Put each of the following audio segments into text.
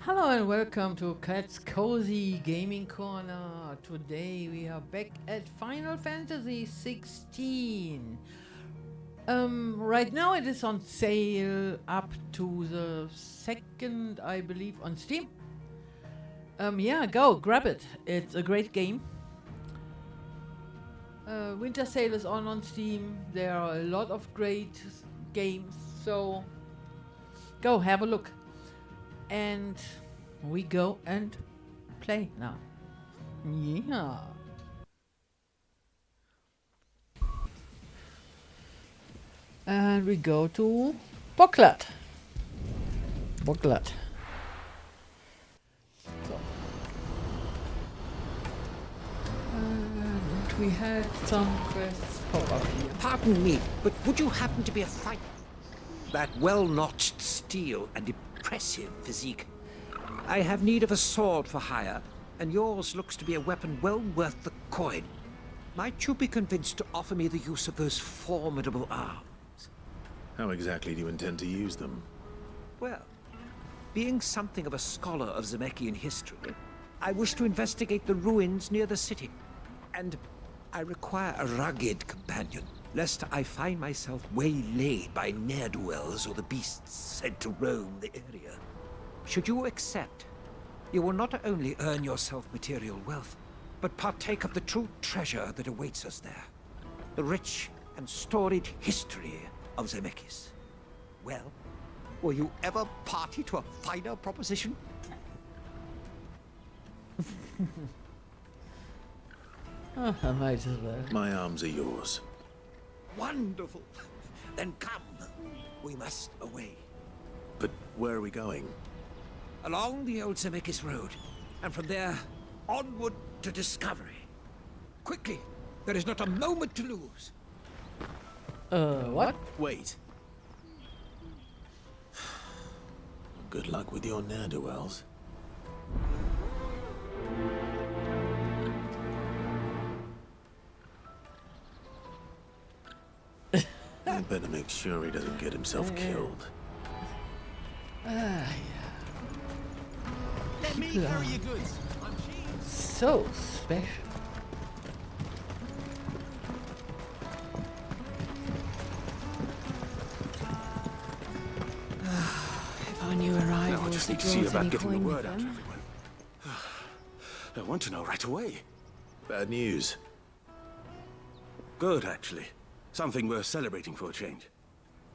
Hello and welcome to Cat's Cozy Gaming Corner. Today we are back at Final Fantasy XVI. Right now it is on sale up to the 2nd, I believe, on Steam. Yeah, go grab it. It's a great game. Winter sale is on Steam. There are a lot of great games, so go have a look. And we go and play now. Yeah. And we go to Boklad. Boklad. So. And we had some quests pop up here. Pardon me, but would you happen to be a fighter? That well-notched steel and impressive physique. I have need of a sword for hire, and yours looks to be a weapon well worth the coin. Might you be convinced to offer me the use of those formidable arms? How exactly do you intend to use them? Well, being something of a scholar of Zemeckis history, I wish to investigate the ruins near the city. And I require a rugged companion, lest I find myself waylaid by ne'er-do-wells or the beasts said to roam the area. Should you accept, you will not only earn yourself material wealth, but partake of the true treasure that awaits us there. The rich and storied history of Zemeckis. Well, were you ever party to a finer proposition? I might as well. My arms are yours. Wonderful. Then come. We must away. But where are we going? Along the old Zemeckis Road, and from there, onward to discovery. Quickly, there is not a moment to lose. What? Wait. Good luck with your ne'er-do-wells. You better make sure he doesn't get himself killed. Yeah. Let me carry your goods. So special. If I knew Now I arrivals just had need to see brought about any getting the coin word with out to them. everyone. I want to know right away. Bad news. Good, actually. Something worth celebrating for a change.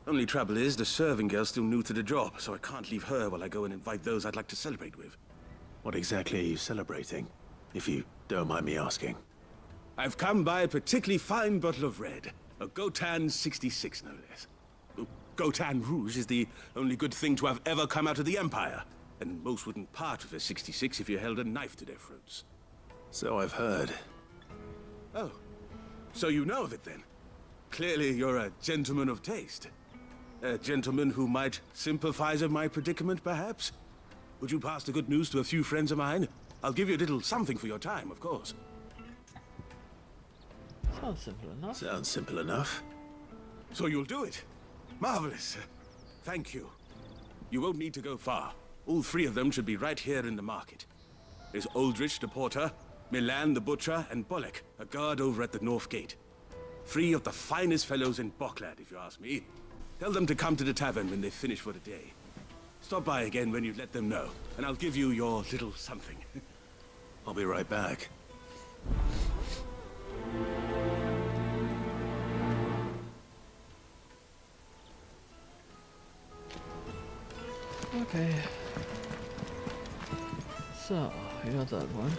Only trouble is, the serving girl's still new to the job, so I can't leave her while I go and invite those I'd like to celebrate with. What exactly are you celebrating? If you don't mind me asking. I've come by a particularly fine bottle of red. A Gotan 66, no less. Gotan Rouge is the only good thing to have ever come out of the Empire. And most wouldn't part with a 66 if you held a knife to their throats. So I've heard. Oh, so you know of it then? Clearly you're a gentleman of taste. A gentleman who might sympathize with my predicament, perhaps? Would you pass the good news to a few friends of mine? I'll give you a little something for your time, of course. Sounds simple enough. Sounds simple enough. So you'll do it? Marvelous. Thank you. You won't need to go far. All three of them should be right here in the market. There's Aldrich the porter, Milan the butcher, and Bolek, a guard over at the north gate. Three of the finest fellows in Boklad, if you ask me. Tell them to come to the tavern when they finish for the day. Stop by again when you let them know, and I'll give you your little something. I'll be right back. Okay. So, you got that one.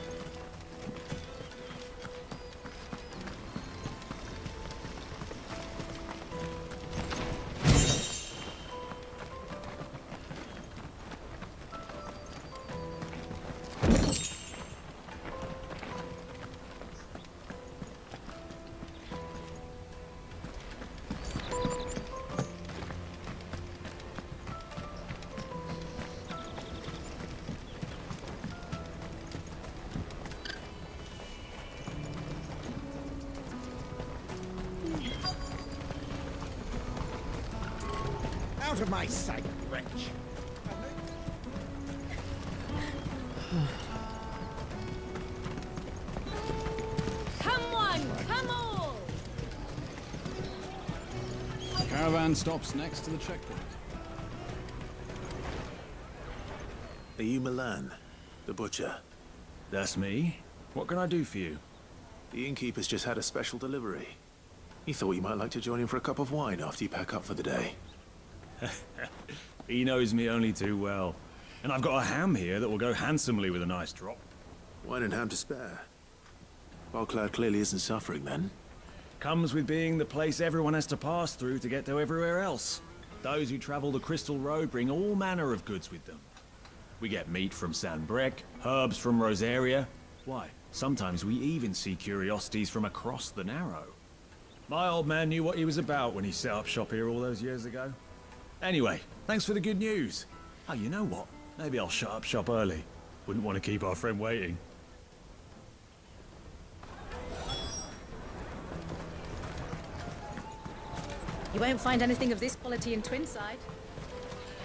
Out of my sight, wretch. Come on, come all! Caravan stops next to the checkpoint. Are you Milan, the butcher? That's me. What can I do for you? The innkeeper's just had a special delivery. He thought you might like to join him for a cup of wine after you pack up for the day. He knows me only too well. And I've got a ham here that will go handsomely with a nice drop. Wine and ham to spare. Boklad clearly isn't suffering then. Comes with being the place everyone has to pass through to get to everywhere else. Those who travel the Crystal Road bring all manner of goods with them. We get meat from San Brec, herbs from Rosaria. Why, sometimes we even see curiosities from across the Narrow. My old man knew what he was about when he set up shop here all those years ago. Anyway, thanks for the good news. Oh, you know what? Maybe I'll shut up shop early. Wouldn't want to keep our friend waiting. You won't find anything of this quality in Twinside.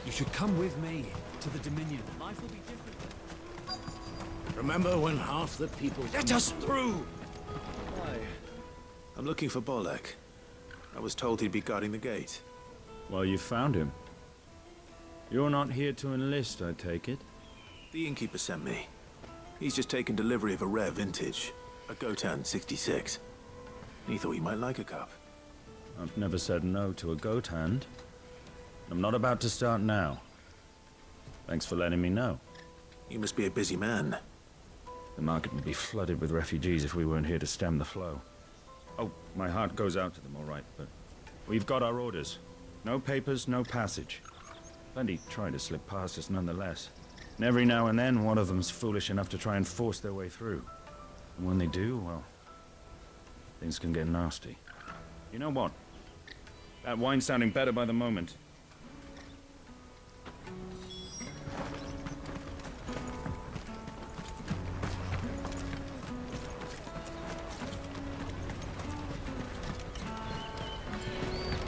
You should come with me to the Dominion. Life will be different. Remember when half the people... Let us through! Why? I'm looking for Bolek. I was told he'd be guarding the gate. Well, you found him. You're not here to enlist, I take it? The innkeeper sent me. He's just taken delivery of a rare vintage, a Gotan 66. He thought you might like a cup. I've never said no to a goat hand. I'm not about to start now. Thanks for letting me know. You must be a busy man. The market would be flooded with refugees if we weren't here to stem the flow. Oh, my heart goes out to them, all right, but we've got our orders. No papers, no passage. Plenty try to slip past us nonetheless. And every now and then, one of them's foolish enough to try and force their way through. And when they do, well, things can get nasty. You know what? That wine's sounding better by the moment.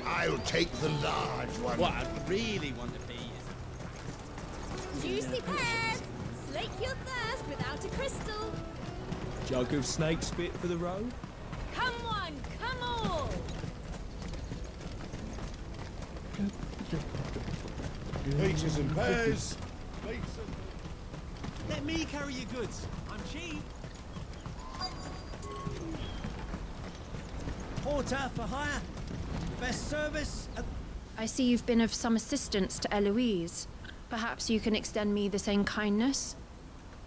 I'll take the large one. What I really want to be is... Juicy pears! Slake your thirst without a crystal. Jug of snake spit for the road? Come on, come all! Peaches and pears. Let me carry your goods. I'm cheap. Porter for hire. Best service. I see you've been of some assistance to Eloise. Perhaps you can extend me the same kindness?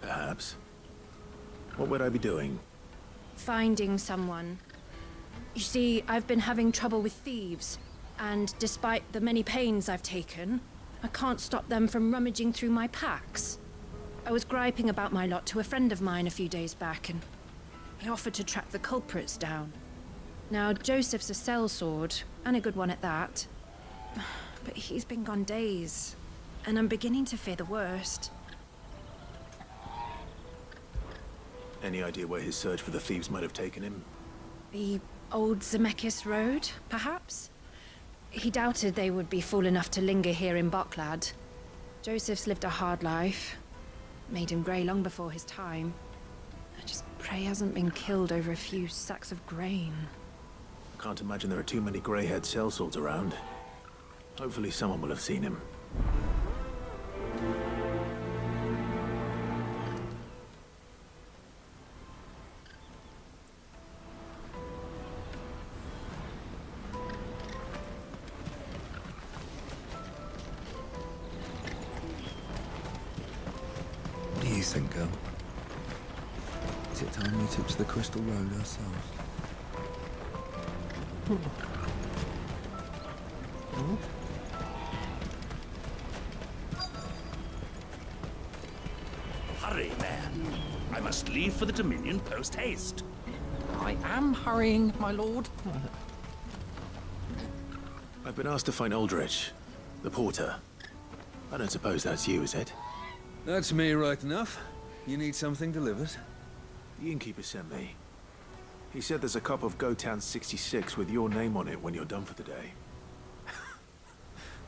Perhaps. What would I be doing? Finding someone. You see, I've been having trouble with thieves, and despite the many pains I've taken, I can't stop them from rummaging through my packs. I was griping about my lot to a friend of mine a few days back, and he offered to track the culprits down. Now, Joseph's a sellsword, and a good one at that. But he's been gone days, and I'm beginning to fear the worst. Any idea where his search for the thieves might have taken him? The old Zemeckis Road, perhaps? He doubted they would be fool enough to linger here in Boklad. Joseph's lived a hard life. Made him grey long before his time. I just pray he hasn't been killed over a few sacks of grain. Can't imagine there are too many grey-haired sellswords around. Hopefully someone will have seen him. What do you think, girl? Is it time we took to the Crystal Road ourselves? Hurry, man. I must leave for the Dominion post-haste. I am hurrying, my lord. I've been asked to find Aldrich, the porter. I don't suppose that's you, is it? That's me right enough. You need something delivered? The innkeeper sent me. He said there's a cup of Gotan 66 with your name on it when you're done for the day.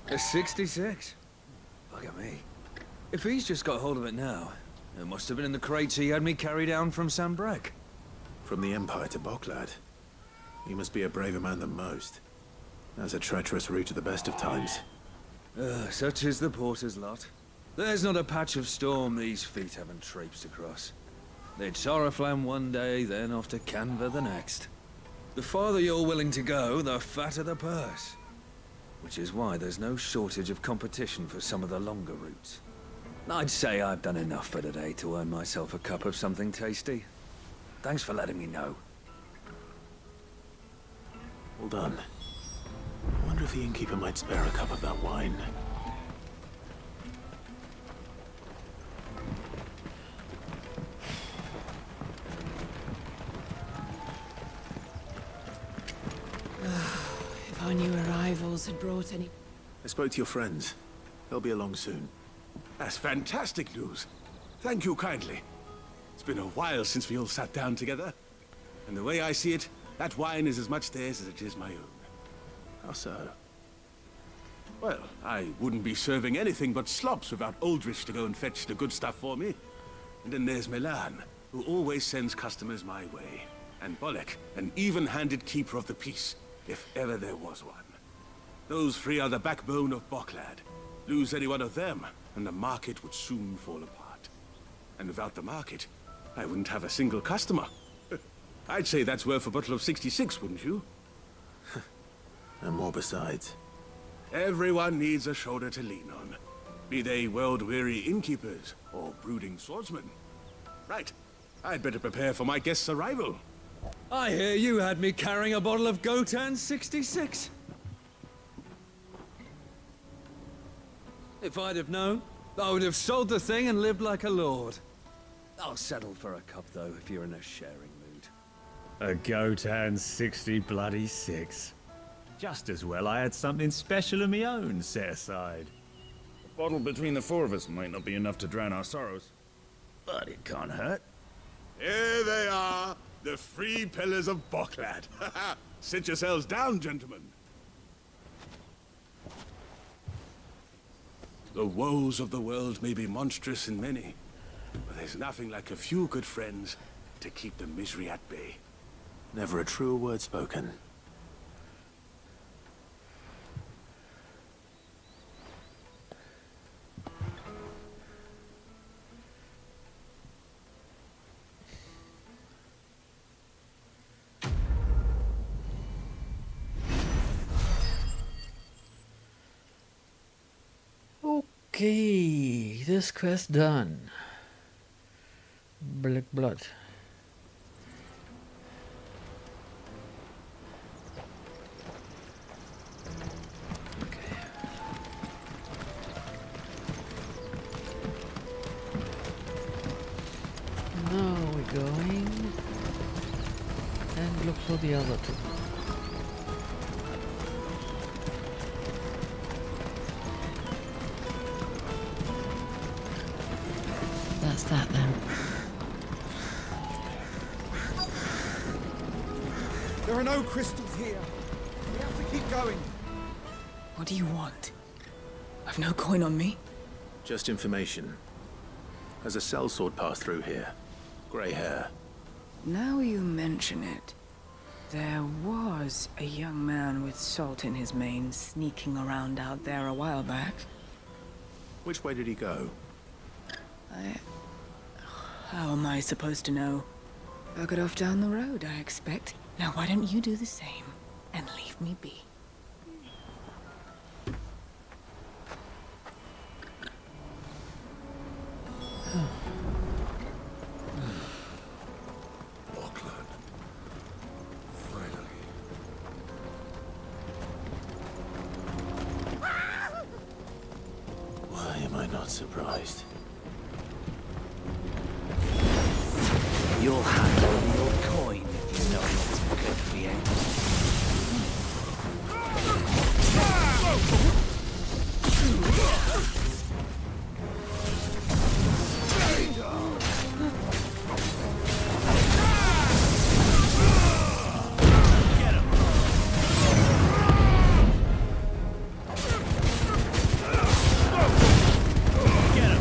A 66? Look at me. If he's just got hold of it now, It must have been in the crates he had me carry down from Sambrek. From the Empire to Boklad. You must be a braver man than most. That's a treacherous route at the best of times. Such is the porter's lot. There's not a patch of storm these feet haven't traipsed across. It's Oriflamme one day, then off to Canva the next. The farther you're willing to go, the fatter the purse. Which is why there's no shortage of competition for some of the longer routes. I'd say I've done enough for today to earn myself a cup of something tasty. Thanks for letting me know. Well done. I wonder if the innkeeper might spare a cup of that wine. If our new arrivals had brought any... I spoke to your friends. They'll be along soon. That's fantastic news. Thank you kindly. It's been a while since we all sat down together. And the way I see it, that wine is as much theirs as it is my own. How so? Well, I wouldn't be serving anything but slops without Aldrich to go and fetch the good stuff for me. And then there's Milan, who always sends customers my way. And Bolek, an even-handed keeper of the peace, if ever there was one. Those three are the backbone of Boklad. Lose any one of them, and the market would soon fall apart. And without the market, I wouldn't have a single customer. I'd say that's worth a bottle of 66, wouldn't you? And more besides. Everyone needs a shoulder to lean on. Be they world-weary innkeepers or brooding swordsmen. Right. I'd better prepare for my guest's arrival. I hear you had me carrying a bottle of Gotan 66. If I'd have known, I would have sold the thing and lived like a lord. I'll settle for a cup, though, if you're in a sharing mood. A Gotan 66. Just as well I had something special of my own set aside. A bottle between the four of us might not be enough to drown our sorrows, but it can't hurt. Here they are, the three pillars of Boklad. Sit yourselves down, gentlemen. The woes of the world may be monstrous in many, but there's nothing like a few good friends to keep the misery at bay. Never a truer word spoken. Okay, this quest done. Black blood. Okay. Now we're going and look for the other two. That's that then. There are no crystals here. We have to keep going. What do you want? I've no coin on me. Just information. Has a sellsword passed through here? Grey hair. Now you mention it. There was a young man with salt in his mane sneaking around out there a while back. Which way did he go? How am I supposed to know? Buggered off down the road, I expect. Now why don't you do the same and leave me be? Boklad. Finally. Why am I not surprised? You'll hand over your coin if you know what's good for you. Get him! Get him!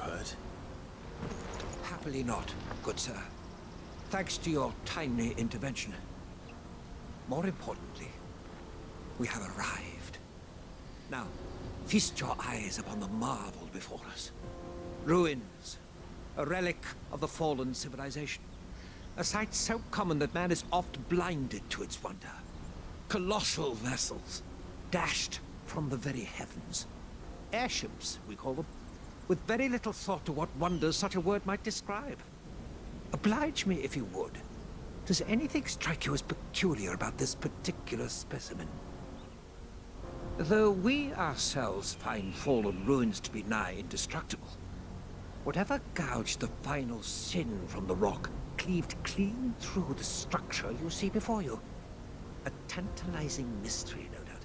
hurt? Happily not, good sir. Thanks to your timely intervention. More importantly, we have arrived. Now, feast your eyes upon the marvel before us. Ruins, a relic of the fallen civilization. A sight so common that man is oft blinded to its wonder. Colossal vessels, dashed from the very heavens. Airships, we call them, with very little thought to what wonders such a word might describe. Oblige me if you would. Does anything strike you as peculiar about this particular specimen? Though we ourselves find fallen ruins to be nigh indestructible, whatever gouged the final sin from the rock cleaved clean through the structure you see before you. A tantalizing mystery, no doubt,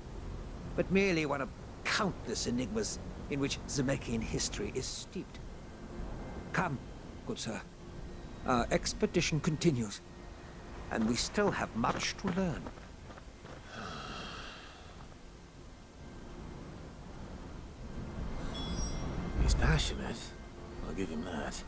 but merely one of countless enigmas in which Zemeckyan history is steeped. Come, good sir. Our expedition continues, and we still have much to learn. He's passionate. I'll give him that.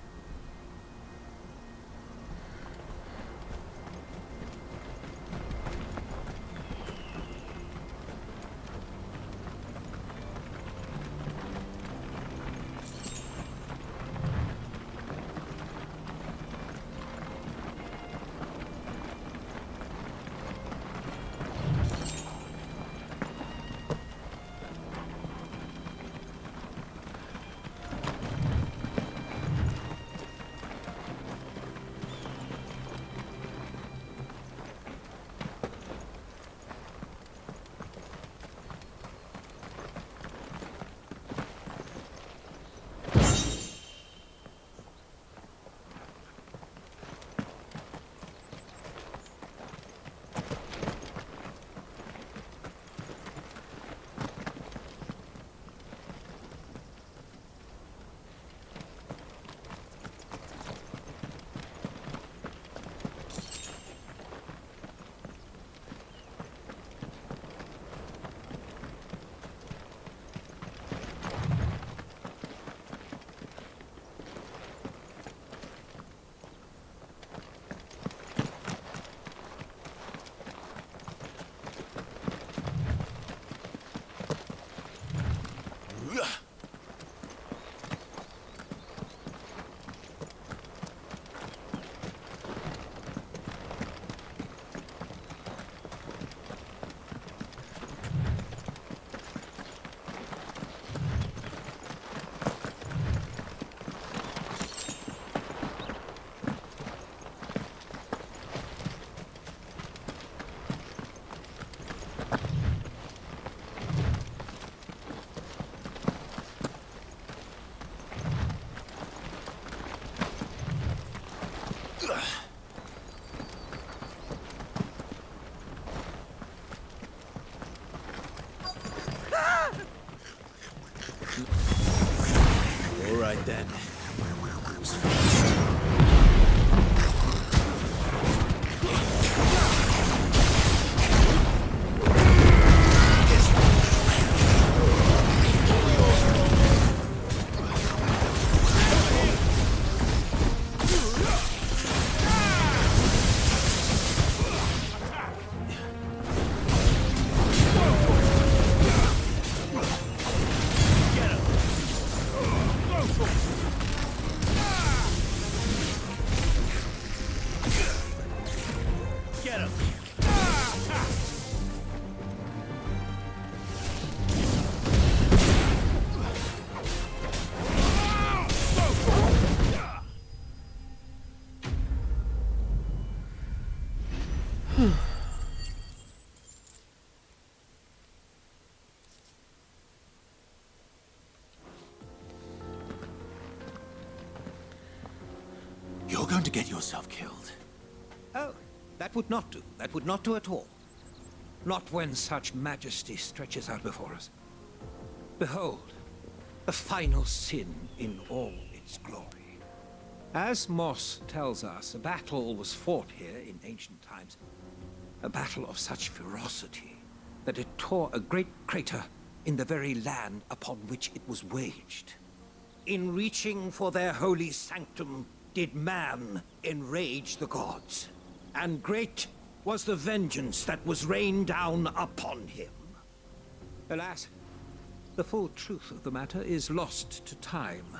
All right then. Who's first? You're going to get yourself killed. Oh, that would not do. That would not do at all. Not when such majesty stretches out before us. Behold, the final sin in all its glory. As Moss tells us, a battle was fought here in ancient times. A battle of such ferocity that it tore a great crater in the very land upon which it was waged. In reaching for their holy sanctum, did man enrage the gods. And great was the vengeance that was rained down upon him. Alas, the full truth of the matter is lost to time,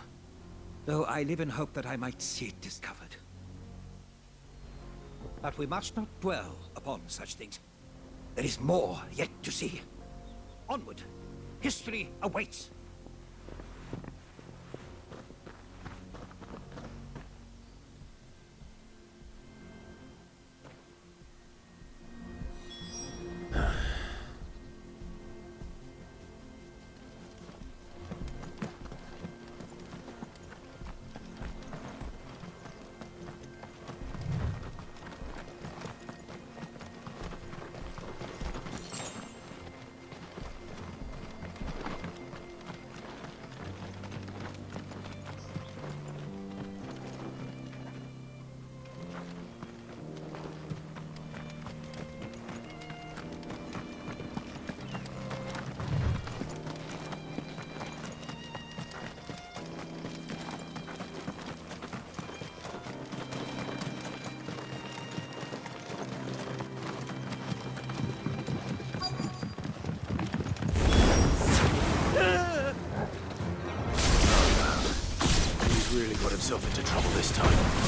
though I live in hope that I might see it discovered. But we must not dwell upon such things. There is more yet to see. Onward. History awaits. Really got himself into trouble this time.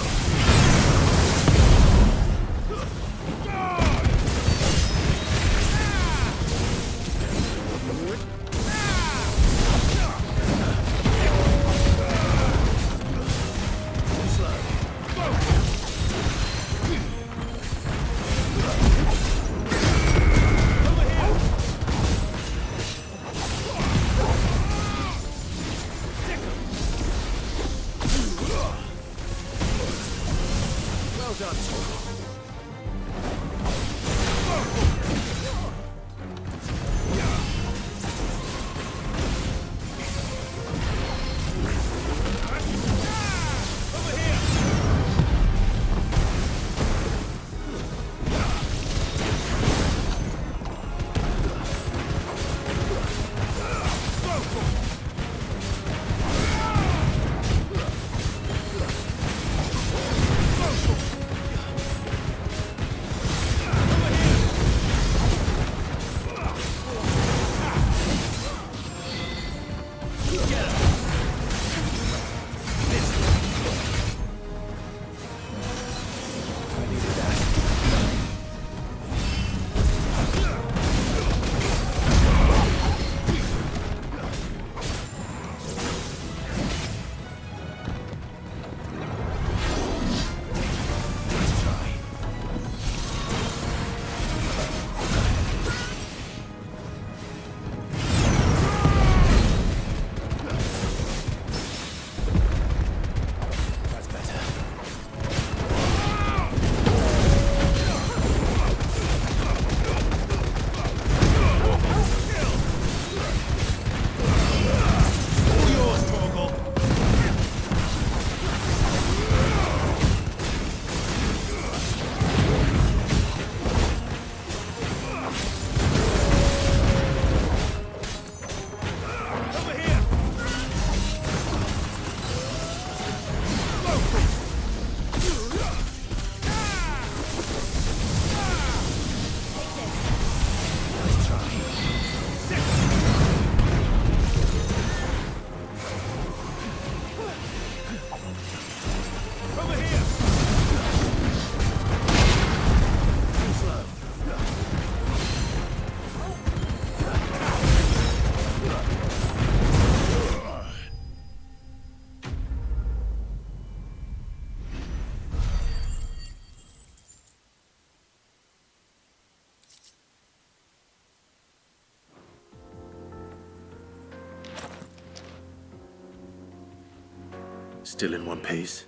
Still in one piece?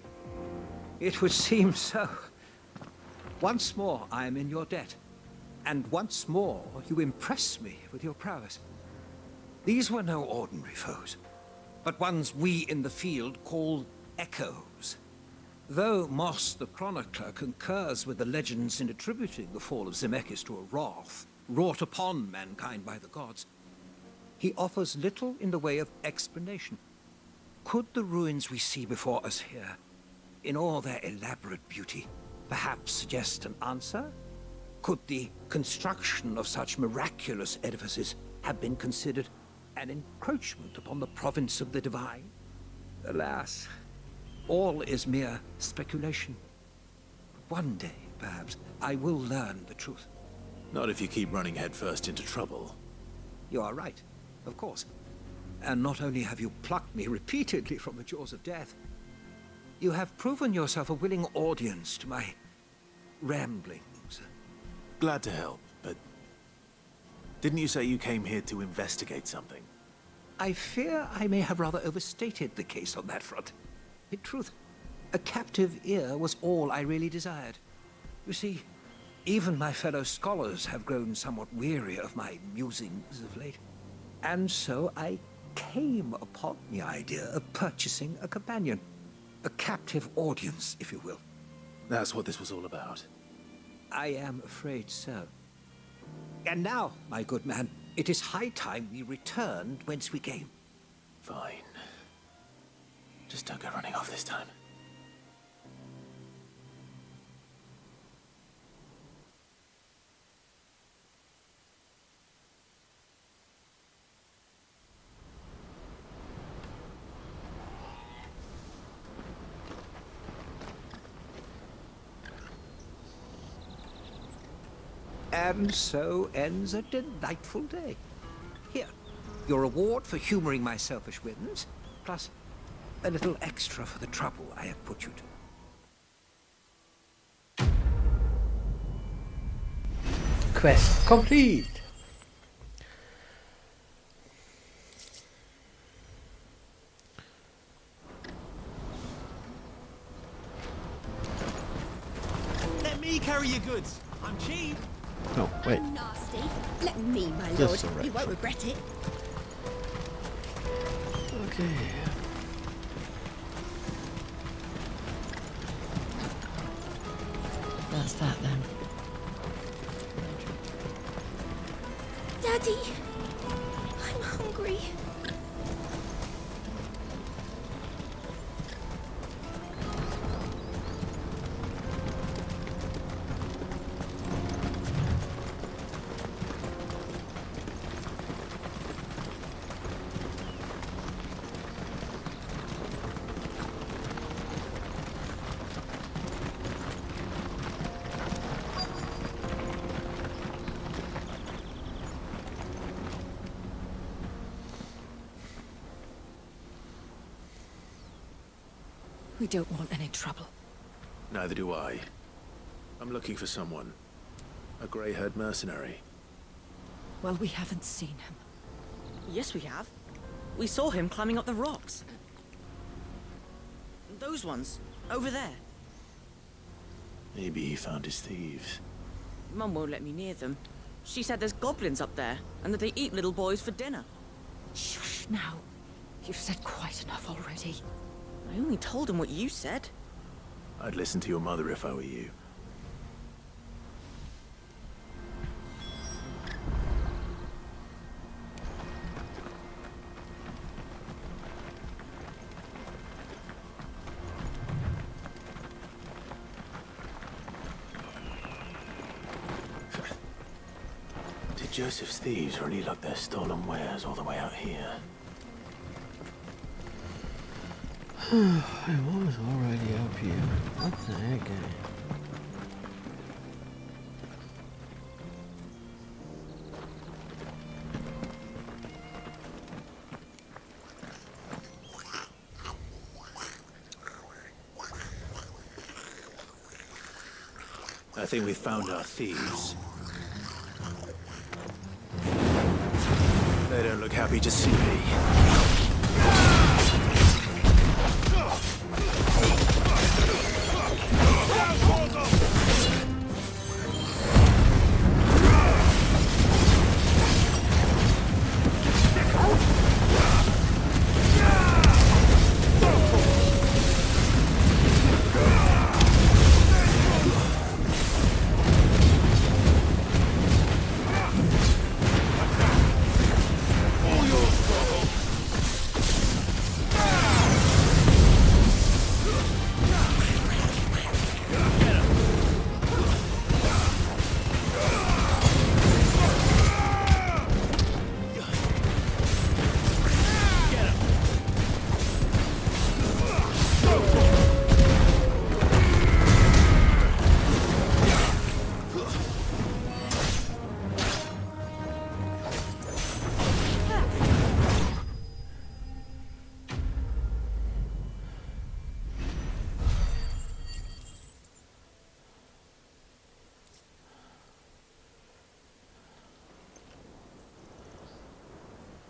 It would seem so. Once more I am in your debt. And once more you impress me with your prowess. These were no ordinary foes, but ones we in the field call echoes. Though Moss the Chronicler concurs with the legends in attributing the fall of Zemeckis to a wrath wrought upon mankind by the gods, he offers little in the way of explanation. Could the ruins we see before us here, in all their elaborate beauty, perhaps suggest an answer? Could the construction of such miraculous edifices have been considered an encroachment upon the province of the divine? Alas, all is mere speculation. One day, perhaps, I will learn the truth. Not if you keep running headfirst into trouble. You are right, of course. And not only have you plucked me repeatedly from the jaws of death, you have proven yourself a willing audience to my ramblings. Glad to help, but didn't you say you came here to investigate something? I fear I may have rather overstated the case on that front. In truth, a captive ear was all I really desired. You see, even my fellow scholars have grown somewhat weary of my musings of late. And so I came upon the idea of purchasing a companion. A captive audience, if you will. That's what this was all about. I am afraid so. And now, my good man, it is high time we returned whence we came. Fine. Just don't go running off this time. And so ends a delightful day. Here, your reward for humoring my selfish whims, plus a little extra for the trouble I have put you to. Quest complete. Let me carry your goods. I'm cheap. Oh, wait. Nasty. Let me, my Just lord. a You won't regret it. Okay. That's that then. Daddy, I'm hungry. We don't want any trouble. Neither do I. I'm looking for someone. A grey-haired mercenary. Well, we haven't seen him. Yes, we have. We saw him climbing up the rocks. Those ones, over there. Maybe he found his thieves. Mum won't let me near them. She said there's goblins up there, and that they eat little boys for dinner. Shush now. You've said quite enough already. I only told him what you said. I'd listen to your mother if I were you. Did Joseph's thieves really lug their stolen wares all the way out here? I was already up here. What the heck? I think we found our thieves. They don't look happy to see me.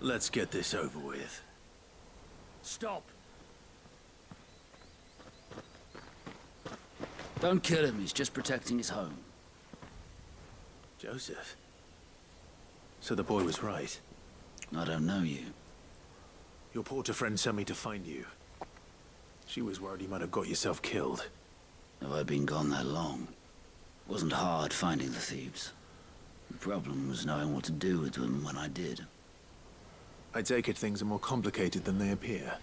Let's get this over with. Stop. Don't kill him, he's just protecting his home. Joseph? So the boy was right? I don't know you. Your porter friend sent me to find you. She was worried you might have got yourself killed. Have I been gone that long? It wasn't hard finding the thieves. The problem was knowing what to do with them when I did. I take it things are more complicated than they appear.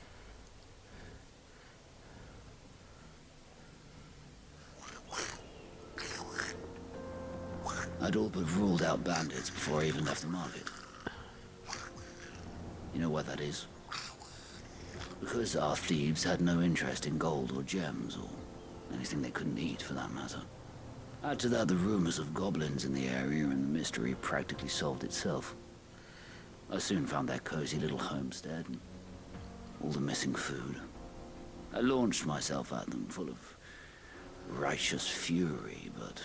I'd all but ruled out bandits before I even left the market. You know what that is? Because our thieves had no interest in gold or gems, or anything they couldn't eat for that matter. Add to that the rumors of goblins in the area, and the mystery practically solved itself. I soon found their cozy little homestead, and all the missing food. I launched myself at them, full of righteous fury, but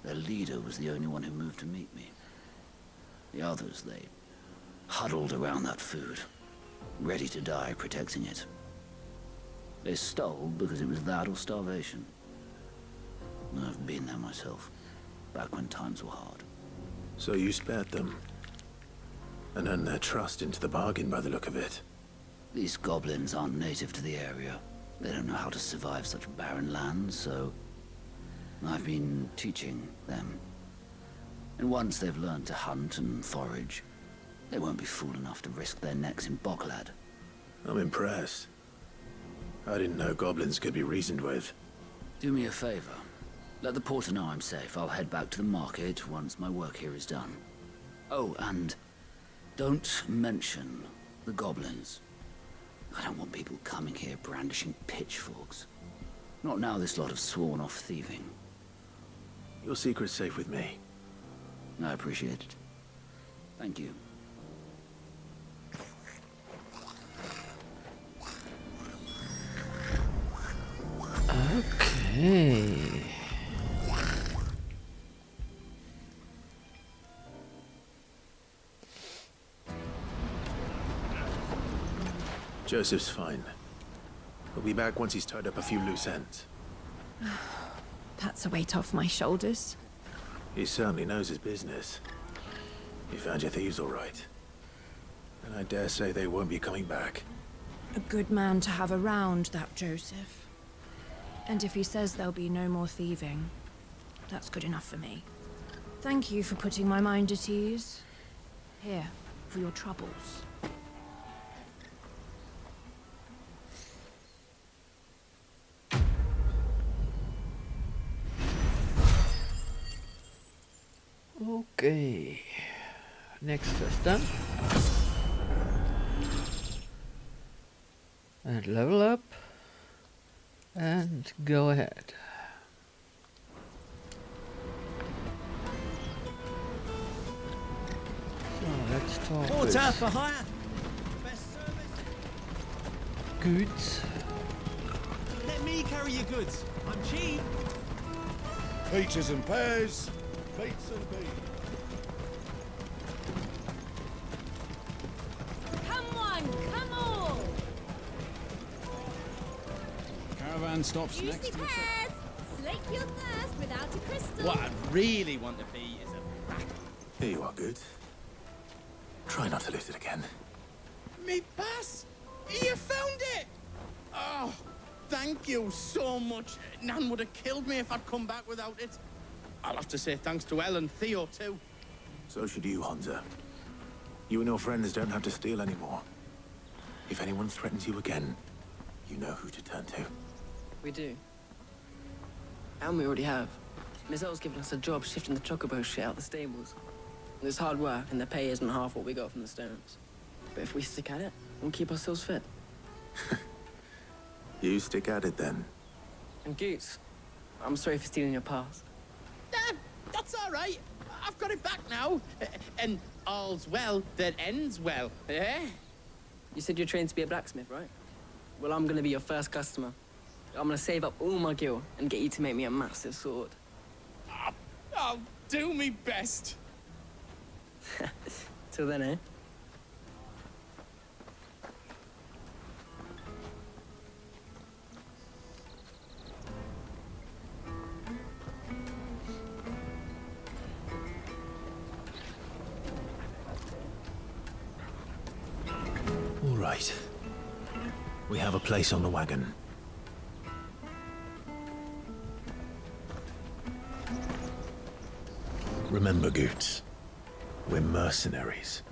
their leader was the only one who moved to meet me. The others, they huddled around that food, ready to die protecting it. They stole because it was that or starvation. I've been there myself, back when times were hard. So you spared them? And earned their trust into the bargain by the look of it. These goblins aren't native to the area. They don't know how to survive such barren lands, so I've been teaching them. And once they've learned to hunt and forage, they won't be fool enough to risk their necks in Boklad. I'm impressed. I didn't know goblins could be reasoned with. Do me a favor. Let the porter know I'm safe. I'll head back to the market once my work here is done. Oh, and don't mention the goblins. I don't want people coming here brandishing pitchforks. Not now this lot have sworn off thieving. Your secret's safe with me. I appreciate it. Thank you. Okay. Joseph's fine. He'll be back once he's tied up a few loose ends. That's a weight off my shoulders. He certainly knows his business. He found your thieves all right. And I dare say they won't be coming back. A good man to have around, that Joseph. And if he says there'll be no more thieving, that's good enough for me. Thank you for putting my mind at ease. Here, for your troubles. Okay. Next quest done. And level up. And go ahead. So let's talk Porter for hire. Best service. goods. Let me carry your goods. I'm cheap. Peaches and pears. Beets and beans. Come on, come on! Caravan stops Juicy next to the check. pears! Slake your thirst without a crystal. What I really want to be is a rat. Here you are, good. Try not to lose it again. Me pass! You found it! Oh, thank you so much. Nan would have killed me if I'd come back without it. I'll have to say thanks to Elle and Theo, too. So should you, Hunter. You and your friends don't have to steal anymore. If anyone threatens you again, you know who to turn to. We do. And we already have. Miss Elle's given us a job shifting the chocobo shit out the stables. It's hard work, and the pay isn't half what we got from the stones. But if we stick at it, we'll keep ourselves fit. You stick at it then. And Goose, I'm sorry for stealing your pass. That's all right. I've got it back now. And all's well that ends well, eh? You said you're trained to be a blacksmith, right? Well, I'm gonna be your first customer. I'm gonna save up all my gil and get you to make me a massive sword. I'll do me best. Till then, eh? Right. We have a place on the wagon. Remember, Goots, we're mercenaries.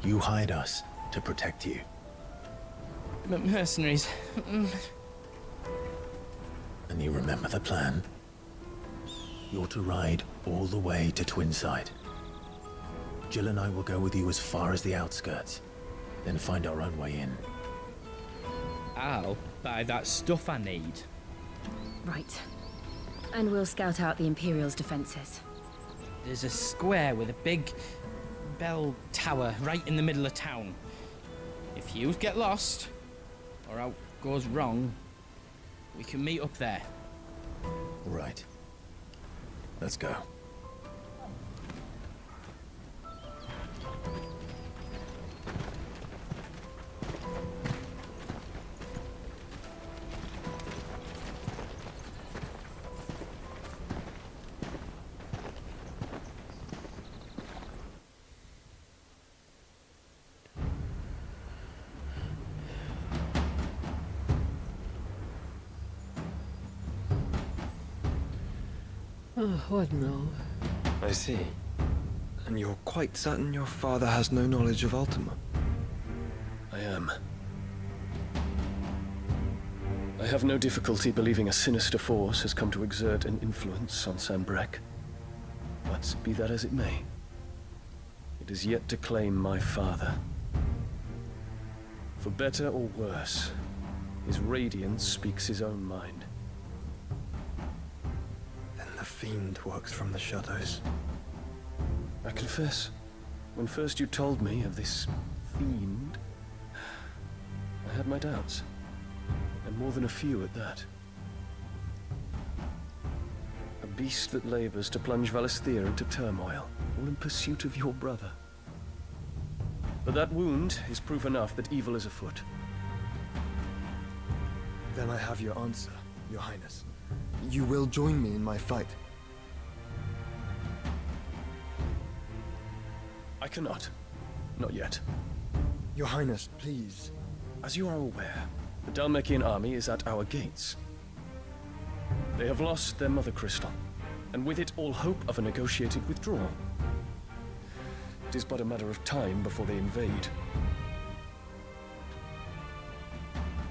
You hide us to protect you. But mercenaries... And you remember the plan? You're to ride all the way to Twinside. Jill and I will go with you as far as the outskirts, then find our own way in. I'll buy that stuff I need. Right. And we'll scout out the Imperial's defenses. There's a square with a big bell tower right in the middle of town. If you get lost, or out goes wrong, we can meet up there. Right. Let's go. What now? I see. And you're quite certain your father has no knowledge of Ultima? I am. I have no difficulty believing a sinister force has come to exert an influence on Sanbreque. But be that as it may, it is yet to claim my father. For better or worse, his radiance speaks his own mind. The fiend works from the shadows. I confess, when first you told me of this fiend, I had my doubts. And more than a few at that. A beast that labors to plunge Valisthea into turmoil, all in pursuit of your brother. But that wound is proof enough that evil is afoot. Then I have your answer, Your Highness. You will join me in my fight. I cannot. Not yet. Your Highness, please. As you are aware, the Dhalmekian army is at our gates. They have lost their Mothercrystal, and with it all hope of a negotiated withdrawal. It is but a matter of time before they invade.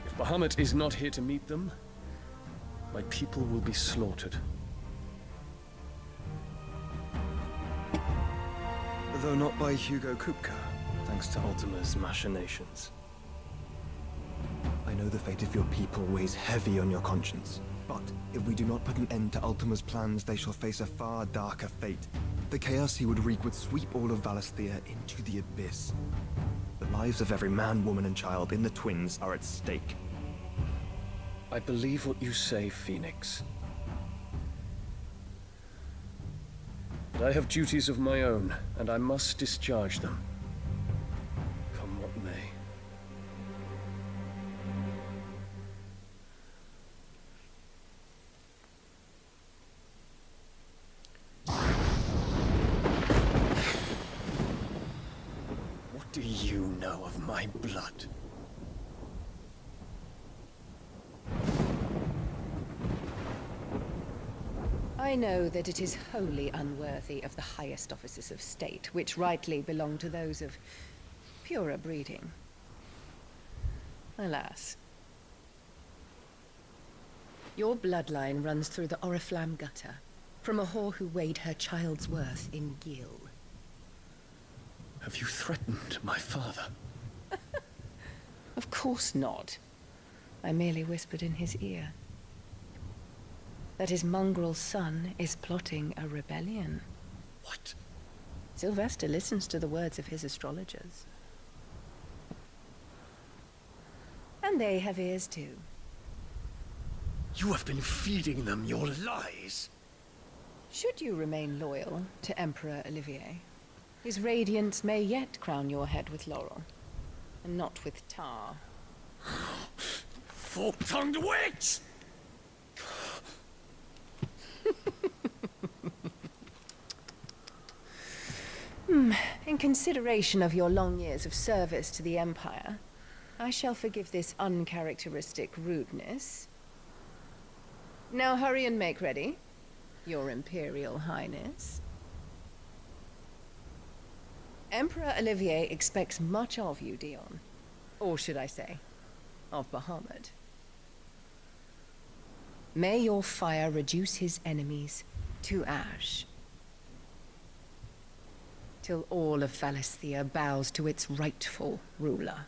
If Bahamut is not here to meet them, my people will be slaughtered. Though not by Hugo Kupka, thanks to Ultima's machinations. I know the fate of your people weighs heavy on your conscience, but if we do not put an end to Ultima's plans, they shall face a far darker fate. The chaos he would wreak would sweep all of Valisthea into the abyss. The lives of every man, woman, and child in the Twins are at stake. I believe what you say, Phoenix. But I have duties of my own, and I must discharge them. Come what may. What do you know of my blood? I know that it is wholly unworthy of the highest offices of state, which rightly belong to those of purer breeding. Alas. Your bloodline runs through the Oriflamme gutter, from a whore who weighed her child's worth in gil. Have you threatened my father? Of course not. I merely whispered in his ear that his mongrel son is plotting a rebellion. What? Sylvester listens to the words of his astrologers. And they have ears too. You have been feeding them your lies. Should you remain loyal to Emperor Olivier, his radiance may yet crown your head with laurel, and not with tar. Fork-tongued witch! In consideration of your long years of service to the Empire, I shall forgive this uncharacteristic rudeness. Now hurry and make ready, Your Imperial Highness. Emperor Olivier expects much of you, Dion. Or should I say, of Bahamut. May your fire reduce his enemies to ash, till all of Valisthea bows to its rightful ruler.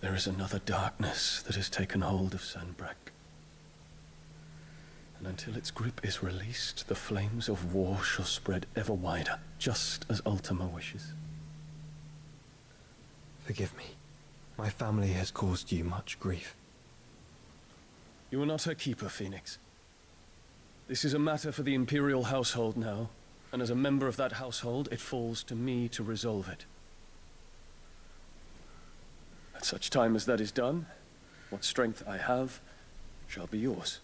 There is another darkness that has taken hold of Sanbreque. And until its grip is released, the flames of war shall spread ever wider, just as Ultima wishes. Forgive me. My family has caused you much grief. You are not her keeper, Phoenix. This is a matter for the Imperial household now, and as a member of that household, it falls to me to resolve it. At such time as that is done, what strength I have shall be yours.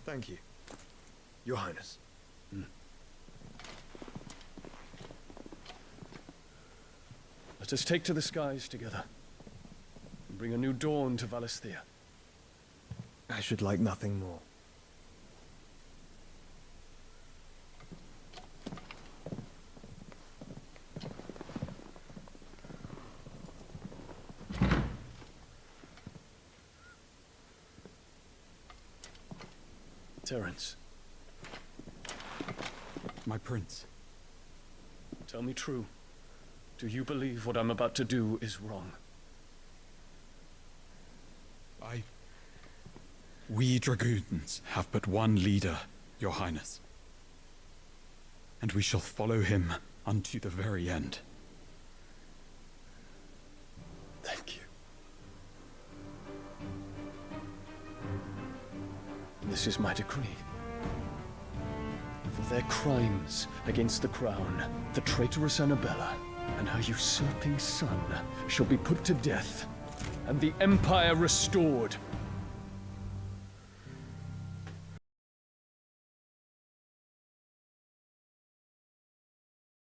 Thank you, Your Highness. Let us take to the skies together, and bring a new dawn to Valisthea. I should like nothing more. Terence. My prince. Tell me true. Do you believe what I'm about to do is wrong? We dragoons have but one leader, Your Highness. And we shall follow him unto the very end. Thank you. This is my decree. For their crimes against the crown, the traitorous Annabella and her usurping son shall be put to death, and the Empire restored